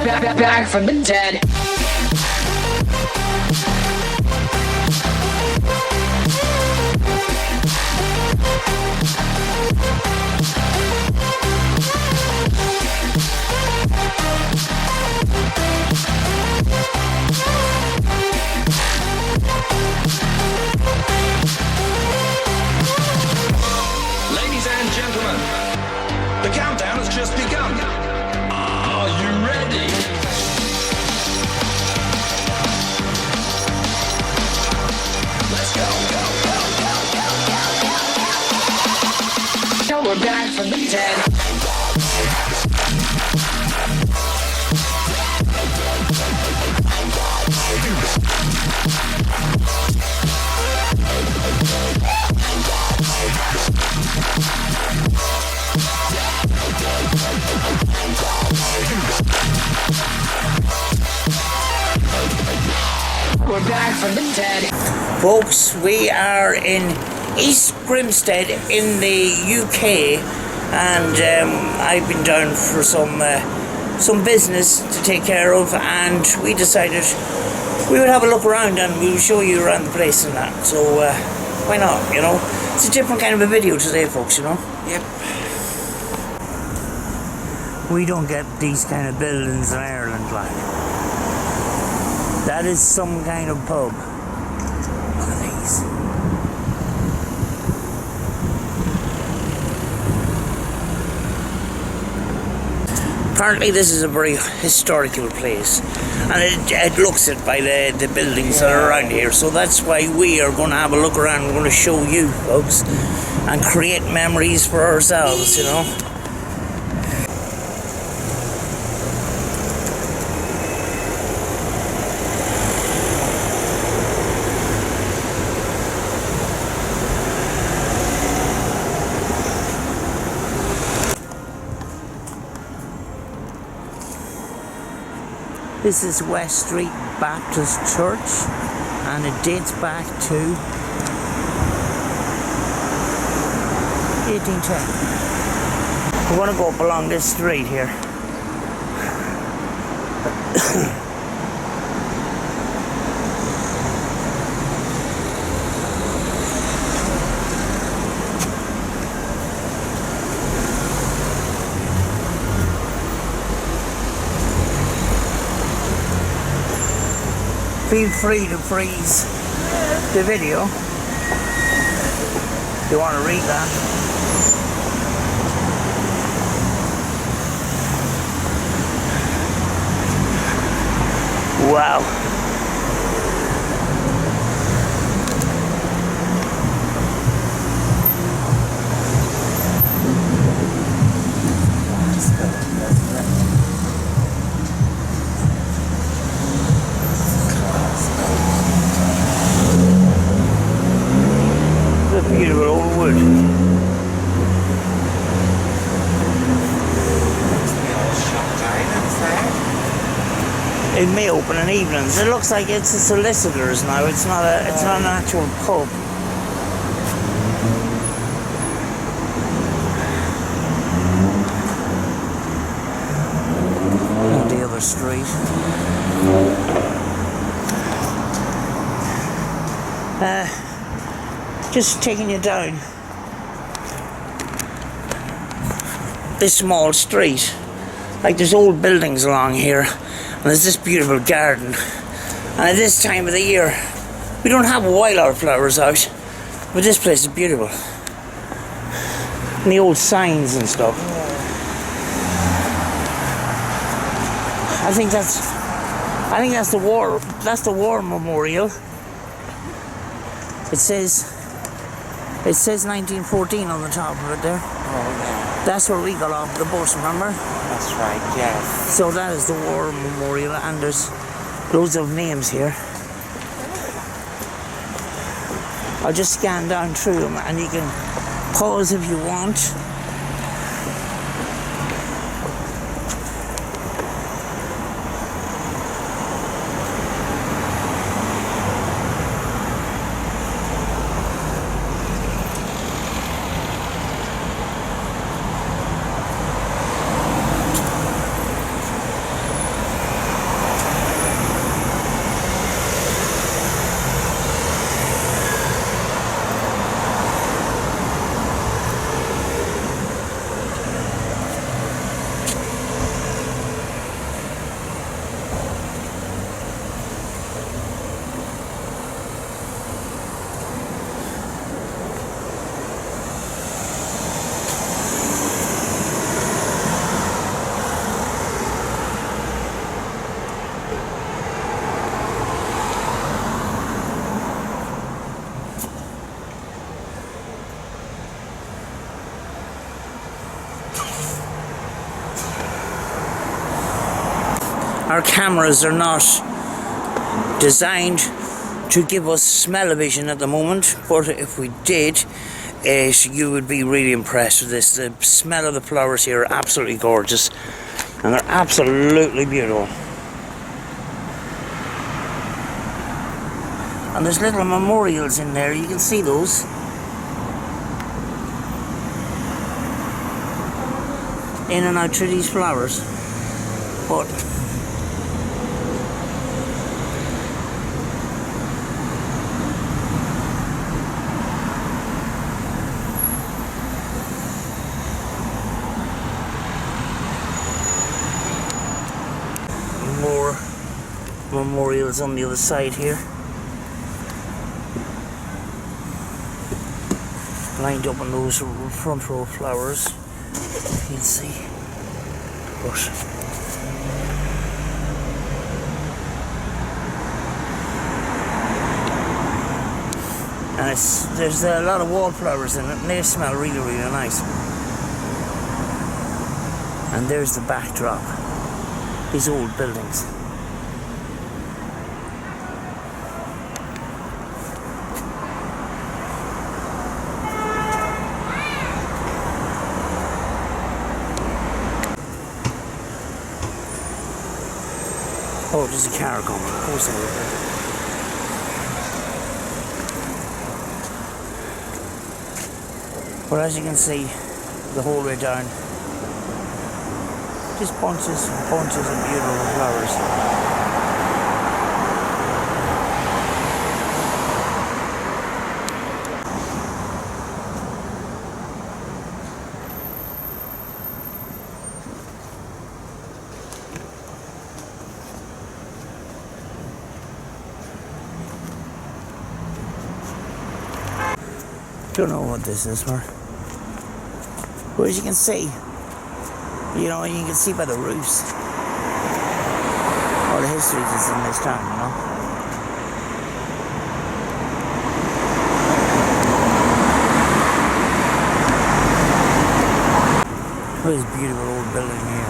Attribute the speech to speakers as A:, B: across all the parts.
A: back from the dead.
B: Ladies and gentlemen, the countdown has just begun. Are you ready? Let's go, go, go, go, go, go.
A: Now we're back from the dead. We're back from the dead.
C: Folks, we are in East Grinstead in the UK, and I've been down for some business to take care of, and we decided we would have a look around and we'll show you around the place and that. So why not, you know? It's a different kind of a video today, folks, you know?
D: Yep.
C: We don't get these kind of buildings in Ireland, like. That is some kind of pub. Look at these. Apparently this is a very historical place, and it looks it by the buildings that are around here, so that's why we are going to have a look around. We're going to show you folks and create memories for ourselves, you know. This is West Street Baptist Church, and it dates back to 1810. We're going to go up along this street here. Feel free to freeze the video if you want to read that. Wow. Beautiful old wood. It may open in evenings. It looks like it's a solicitor's now. It's not an actual pub. On the other street. Just taking you down this small street. Like, there's old buildings along here, and there's this beautiful garden. And at this time of the year, we don't have wildflowers out, but this place is beautiful. And the old signs and stuff. I think that's the war. That's the war memorial. It says 1914 on the top of it there.
D: Oh, yeah.
C: That's where we got off the bus, remember?
D: That's right, yes.
C: So that is the war memorial, and there's loads of names here. I'll just scan down through them, and you can pause if you want. our cameras are not designed to give us smell-o-vision at the moment, but if we did, you would be really impressed with this. The smell of the flowers here are absolutely gorgeous, and they're absolutely beautiful. And there's little memorials in there, you can see those. In and out through these flowers. But more memorials on the other side here. Lined up on those front row flowers, you can see. But and there's a lot of wallflowers in it, and they smell really, really nice. And there's the backdrop, these old buildings. Oh, there's a car coming. Of course there is. But as you can see, the whole way down, just bunches and bunches of beautiful flowers. Don't know what this is for. But as you can see, you know, you can see by the roofs all the history that's in this town, you know. Look at this beautiful old building here.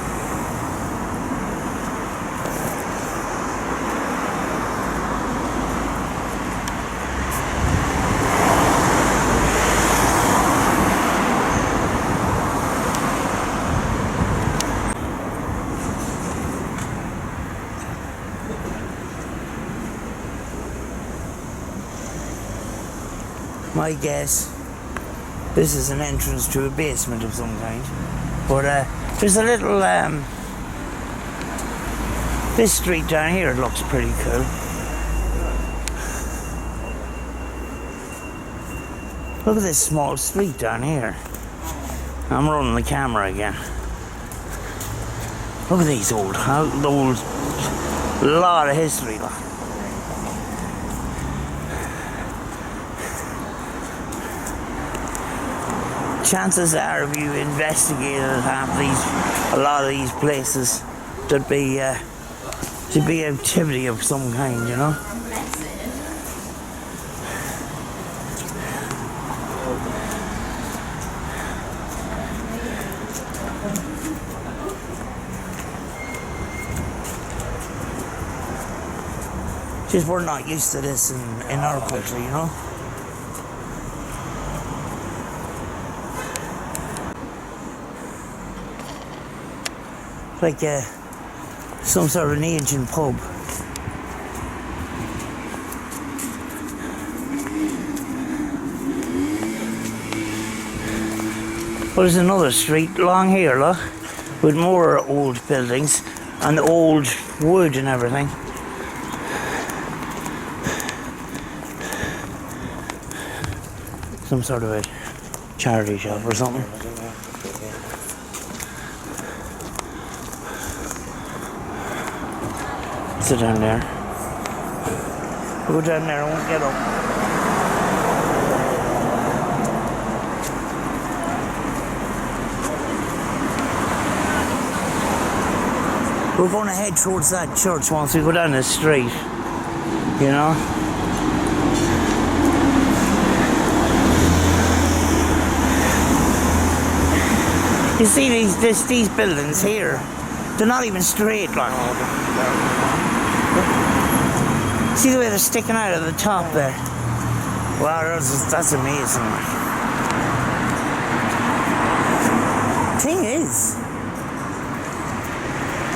C: My guess, this is an entrance to a basement of some kind. But there's a little, this street down here looks pretty cool. Look at this small street down here. I'm running the camera again. Look at these old, lot of history. Look. Chances are, if you investigated a lot of these places, there'd be activity of some kind, you know. Just we're not used to this in our country, you know. Like some sort of an ancient pub. Well, there's another street along here, look, with more old buildings and old wood and everything. Some sort of a charity shop or something. Sit down there. We'll go down there, I won't get up. We're going to head towards that church once we go down the street, you know. You see these buildings here, They're not even straight, like. See the way they're sticking out of the top there? Wow, that's amazing. Thing is,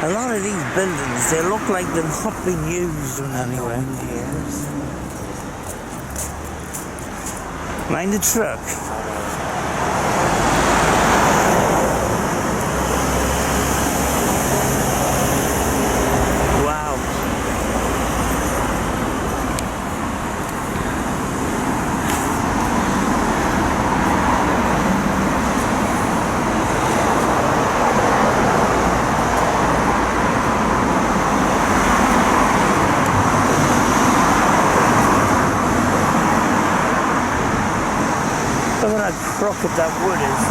C: a lot of these buildings, they look like they've not been used in any way. Mind the truck. Wow. Look at how crooked that wood is.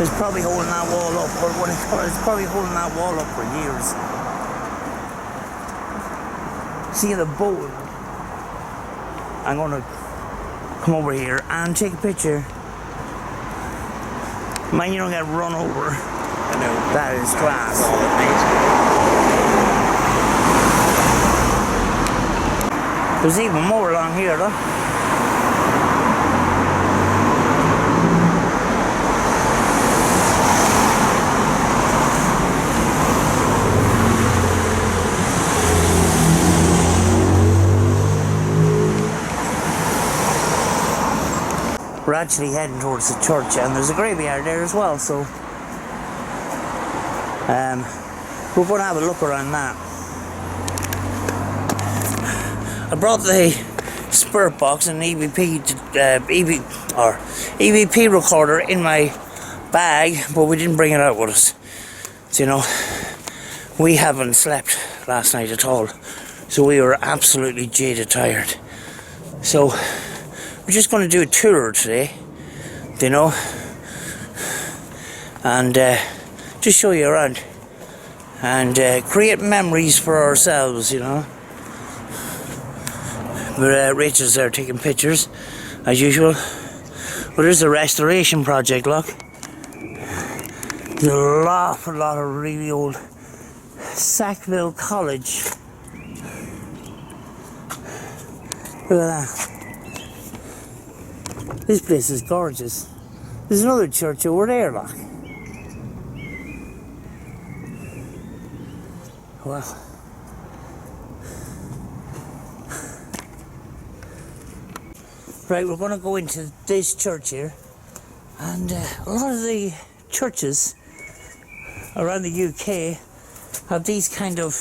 C: It's probably holding that wall up, or what it's probably holding that wall up for years. See the boat? I'm gonna come over here and take a picture. Mind you don't get run over.
D: I know.
C: That is class.
D: All that makes
C: There's even more along here, though. We're actually heading towards the church, and there's a graveyard there as well, so we're going to have a look around that. I brought the spirit box and EVP recorder in my bag, but we didn't bring it out with us. So, you know, we haven't slept last night at all, so we were absolutely jaded tired. So we're just going to do a tour today, you know, and just show you around and create memories for ourselves, you know. But Rachel's there taking pictures, as usual. But there's a restoration project, look. There's a lot of really old Sackville College. Look at that. This place is gorgeous. There's another church over there, look. Well. Right, we're going to go into this church here. And a lot of the churches around the UK have these kind of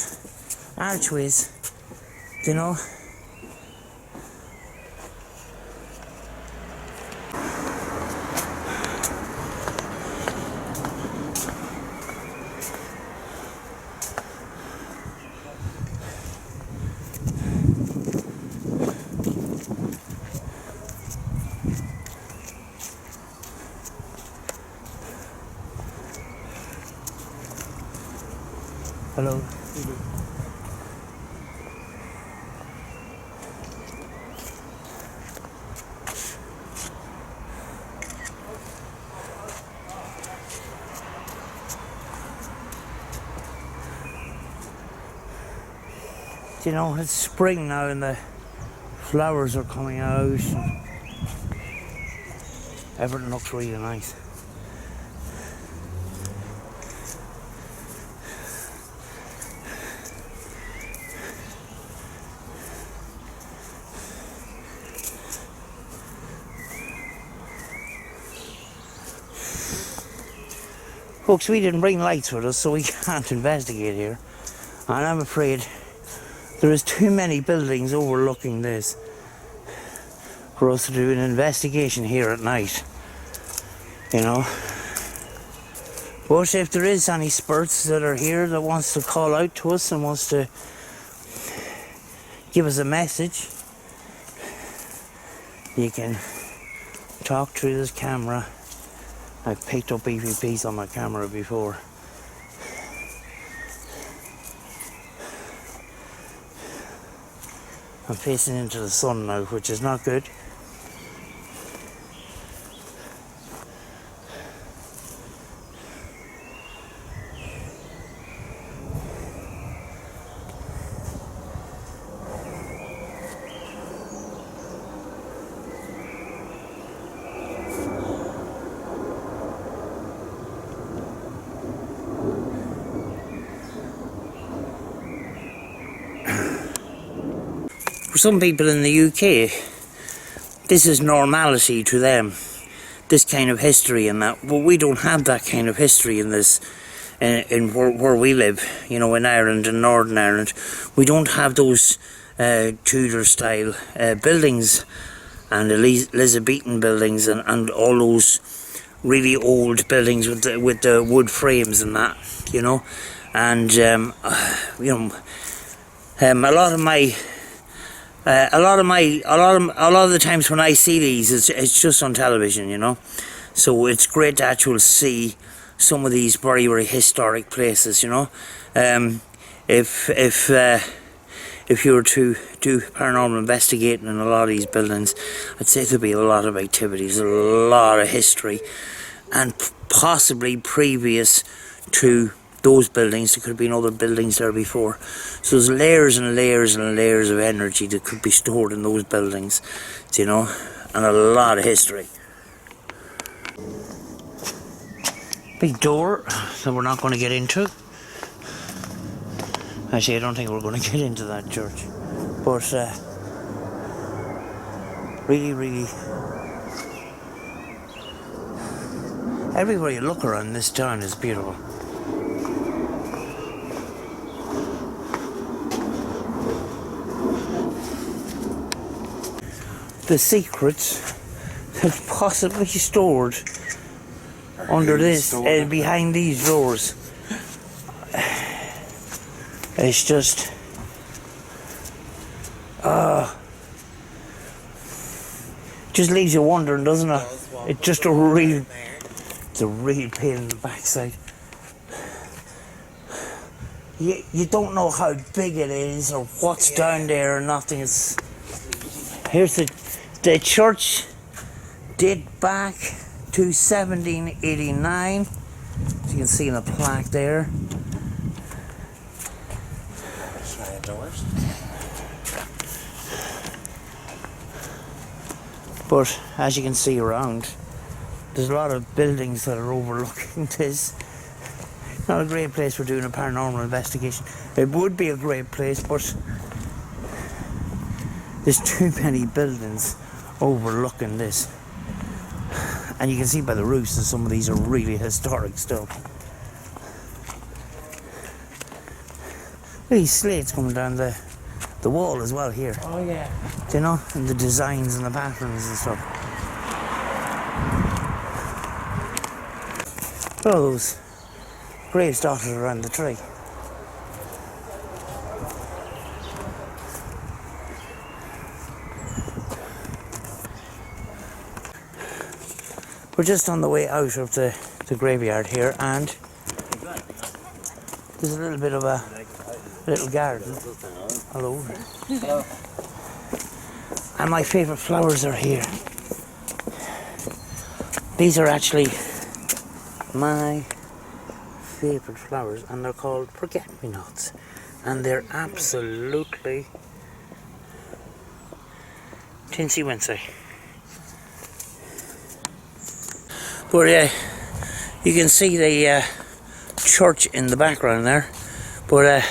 C: archways, you know. Hello. You know, it's spring now and the flowers are coming out and everything looks really nice. Folks, we didn't bring lights with us, so we can't investigate here. And I'm afraid there is too many buildings overlooking this for us to do an investigation here at night, you know. But if there is any spirits that are here that wants to call out to us and wants to give us a message, you can talk through this camera. I've picked up EVPs on my camera before. I'm facing into the sun now, which is not good. for some people in the UK, this is normality to them, this kind of history and that. But we don't have that kind of history in this, in where we live, you know, in Ireland, in Northern Ireland. We don't have those Tudor style buildings and Elizabethan buildings and all those really old buildings with the wood frames and that, you know. And you know, a lot of the times when I see these, it's just on television, you know. So it's great to actually see some of these very, very historic places, you know. If you were to do paranormal investigating in a lot of these buildings, I'd say there'd be a lot of activities, a lot of history, and possibly previous to those buildings, there could have been other buildings there before. So there's layers and layers and layers of energy that could be stored in those buildings, you know, and a lot of history. Big door that we're not going to get into. Actually, I don't think we're going to get into that church. But really, really, everywhere you look around this town is beautiful. The secrets that's possibly stored under this and behind these doors. It's just just leaves you wondering, doesn't it? It's just a real pain in the backside. You don't know how big it is or what's down there or nothing. Here's the church date back to 1789. As you can see in the plaque there. But as you can see around, there's a lot of buildings that are overlooking this. Not a great place for doing a paranormal investigation. It would be a great place, but there's too many buildings overlooking this. And you can see by the roofs that some of these are really historic still. These slates coming down the wall as well here.
D: Oh yeah.
C: Do you know? And the designs and the patterns and stuff. Look at those graves dotted around the tree. We're just on the way out of the graveyard here, and there's a little bit of a little garden. Hello. Hello. And my favourite flowers are here. These are actually my favourite flowers, and they're called forget-me-nots. And they're absolutely tinsy-wincy. But you can see the church in the background there. But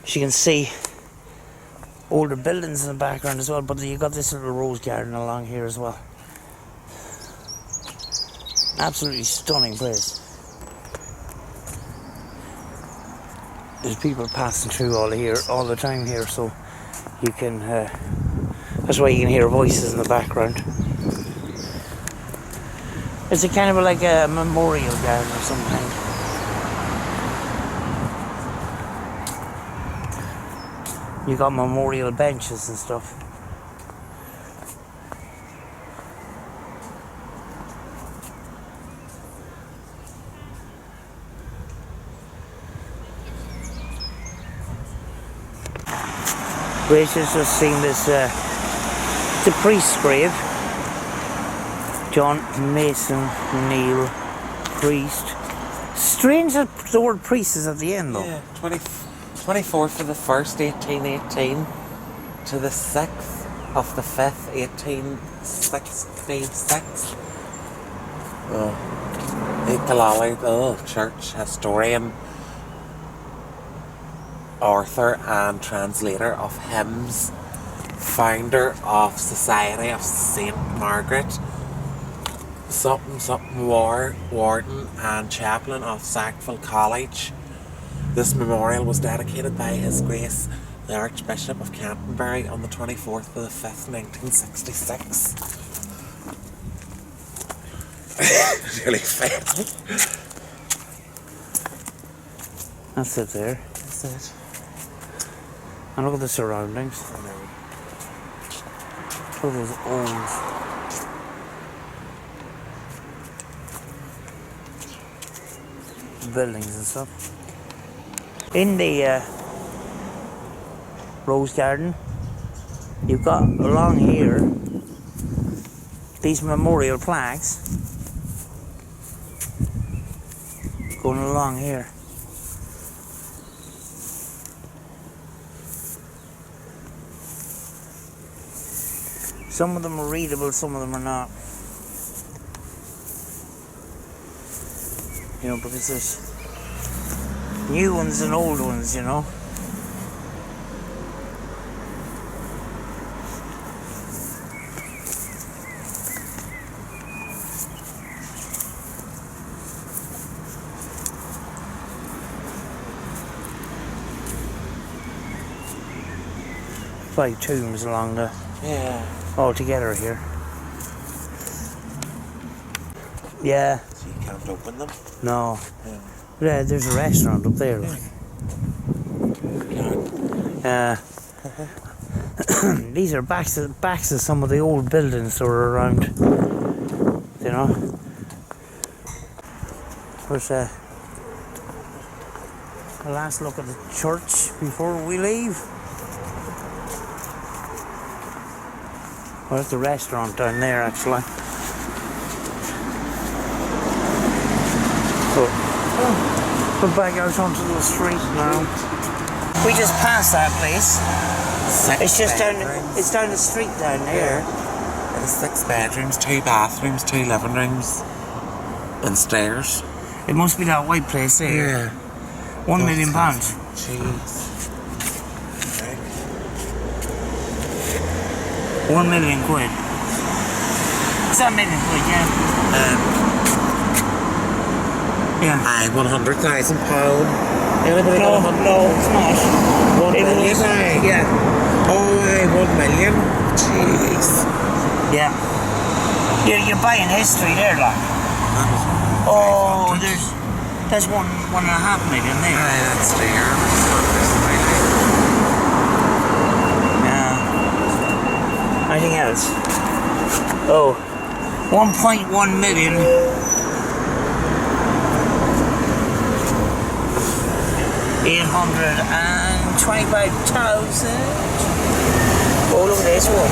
C: as you can see, older buildings in the background as well. But you got this little rose garden along here as well. Absolutely stunning place. There's people passing through all the time here, so you can. That's why you can hear voices in the background. It's a kind of like a memorial garden of some kind. You got memorial benches and stuff. Rachel's just seen this, it's a priest's grave. John Mason Neil, priest. Strange that the word priest is at the end though.
D: Yeah, 24th of the 1st, 1818 to the 6th of the 5th, 1866. Church historian. author and translator of hymns, founder of Society of St. Margaret, warden and chaplain of Sackville College. This memorial was dedicated by His Grace the Archbishop of Canterbury on the 24th of the 5th, 1966. Really fail.
C: That's it there.
D: That's it.
C: And look at the surroundings.
D: I know.
C: Look at those old buildings and stuff. In the rose garden, you've got along here these memorial plaques going along here. Some of them are readable, some of them are not. You know, because there's new ones and old ones, you know. Five tombs along the all together here. Yeah.
D: So you can't open them?
C: No.
D: Yeah.
C: Yeah, there's a restaurant up there. Like. These are backs of some of the old buildings that were around. You know. There's a last look at the church before we leave. Well, there's the restaurant down there, actually. So, we're back out onto the street now. We just passed that place. It's just it's down the street down there.
D: It is 6 bedrooms, 2 bathrooms, 2 living rooms, and stairs.
C: It must be that white place there. £1 million.
D: Jeez.
C: 1 million quid. Is that £1 million quid, yeah? Yeah.
D: Aye, £100,000. Anybody
C: No,
D: got
C: no, it's not.
D: 1
C: It
D: million?
C: was-
D: Aye.
C: Yeah.
D: Oh, aye, 1 million. Jeez.
C: Yeah. You're buying history there, like. Oh, there's one and a half million there.
D: Aye, that's there.
C: Yeah. Anything else? Oh, 1.1 million. 825,000. Oh, look at this one.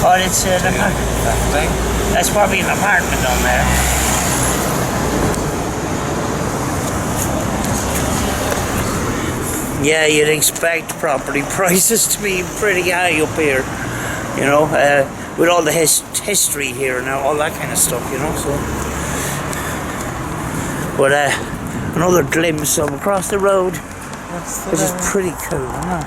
C: Oh, it's an apartment. That's probably an apartment on there. Yeah, you'd expect property prices to be pretty high up here, you know, with all the history here and all that kind of stuff, you know. So, but another glimpse of across the road, which is pretty cool, isn't it?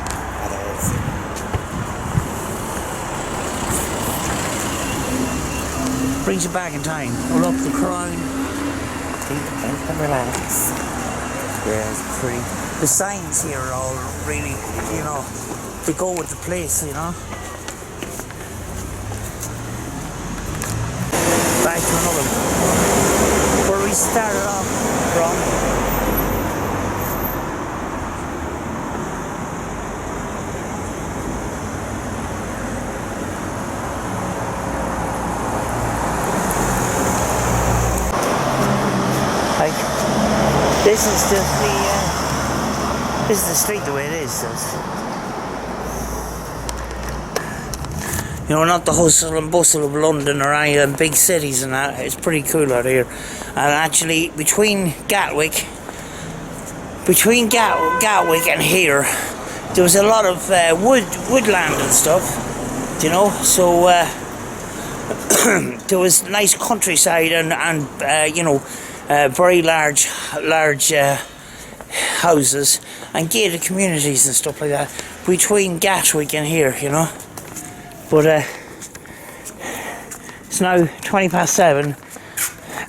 C: Brings you back in time. All up the crown.
D: Think and relax.
C: Yeah, it's pretty. The signs here are all really, you know, they go with the place, you know. Back to another where we started off from. Like, this is just this is the street the way it is. You know, not the hustle and bustle of London or any of the big cities and that. It's pretty cool out here. And actually, between Gatwick and here, there was a lot of woodland and stuff, you know. So there was nice countryside and you know, very large houses and gated communities and stuff like that between Gatwick and here, you know. But it's now 7:20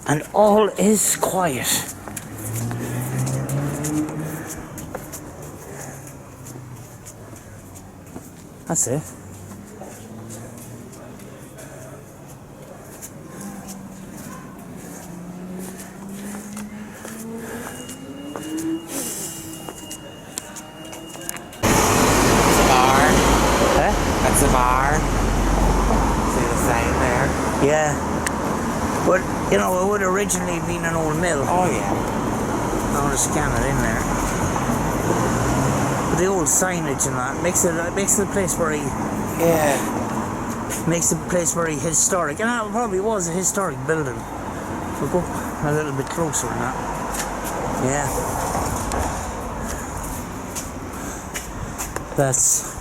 C: and all is quiet. That's it.
D: That's a bar. See the sign there?
C: Yeah. But, you know, it would originally been an old mill.
D: Oh, yeah.
C: I want to scan it in there. But the old signage and that makes the place very...
D: Yeah.
C: Makes the place very historic. And that probably was a historic building. We'll go a little bit closer than that. Yeah. That's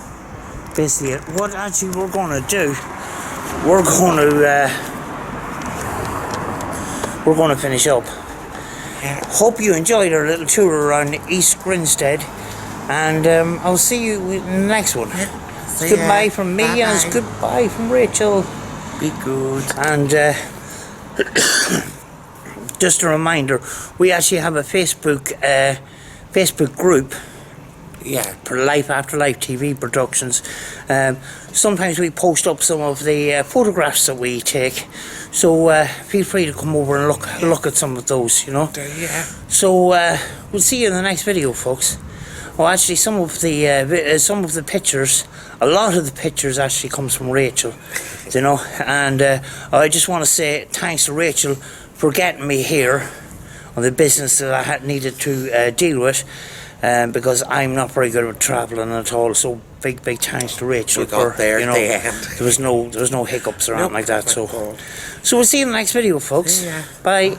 C: basically it. What actually we're going to do, we're going to finish up.
D: Yeah.
C: Hope you enjoyed our little tour around East Grinstead, and I'll see you in the next one. It's goodbye from me.
D: Bye-bye.
C: And it's goodbye from Rachel.
D: Be good.
C: And just a reminder, we actually have a Facebook group. Yeah, for Afterlife TV productions. Sometimes we post up some of the photographs that we take, so feel free to come over and look at some of those, you know.
D: Yeah.
C: So we'll see you in the next video, folks. Oh, actually, some of the pictures, a lot of the pictures actually comes from Rachel, you know. And I just want to say thanks to Rachel for getting me here on the business that I had needed to deal with. Because I'm not very good at travelling at all, so big thanks to Rachel.
D: We got there,
C: you know,
D: at the end.
C: there was no hiccups or anything like that. So
D: God.
C: we'll see you in the next video, folks.
D: Yeah.
C: Bye.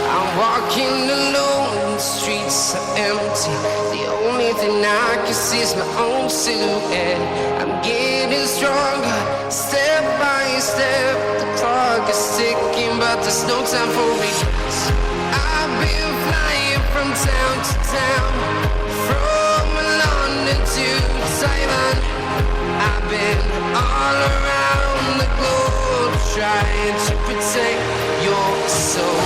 E: I'm walking alone, the streets are empty. The only thing I can see is my own silhouette. I'm getting stronger, step by step. The clock is ticking, but there's no time for regrets. I've been flying from town to town, from London to Taiwan. I've been all around the globe, trying to protect your soul.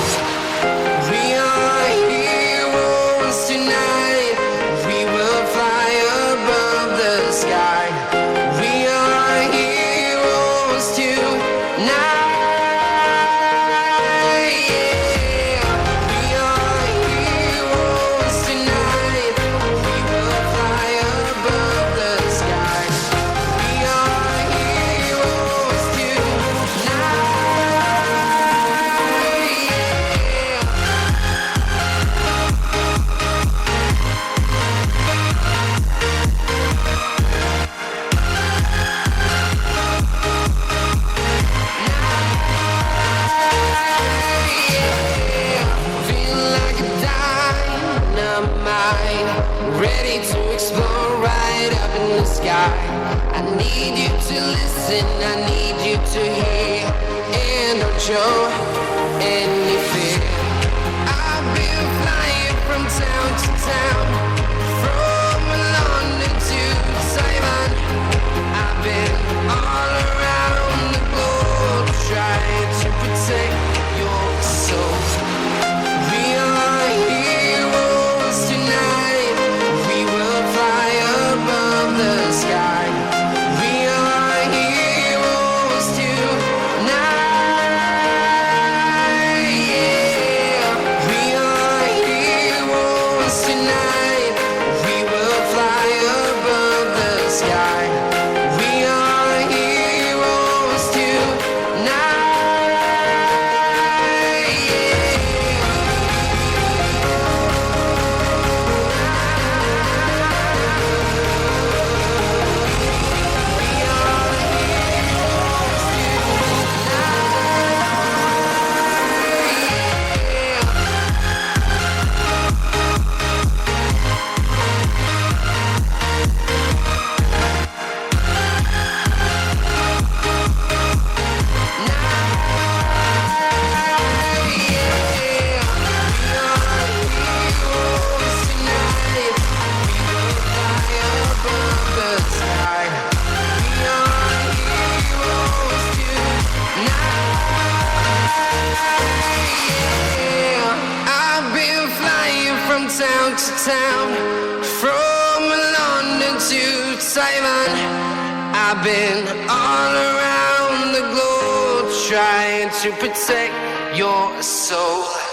E: We are heroes tonight. We will fly above the sky. We are heroes tonight. Yeah. We are heroes tonight. We will fly above the sky. We are heroes tonight. Feel like a dynamite, ready to explore right up in the sky. I need you to listen, I need you to hear, and don't show any fear. I've been flying from town to town, from London to Taiwan. I've been all around the globe, trying to protect your soul. We are heroes tonight. We will fly above the sky. We are heroes tonight. Yeah. We are heroes tonight. We will fly above the sky. We are heroes tonight. Yeah. I've been flying from town to town, from London to Taiwan. I've been all around the globe trying to protect your soul.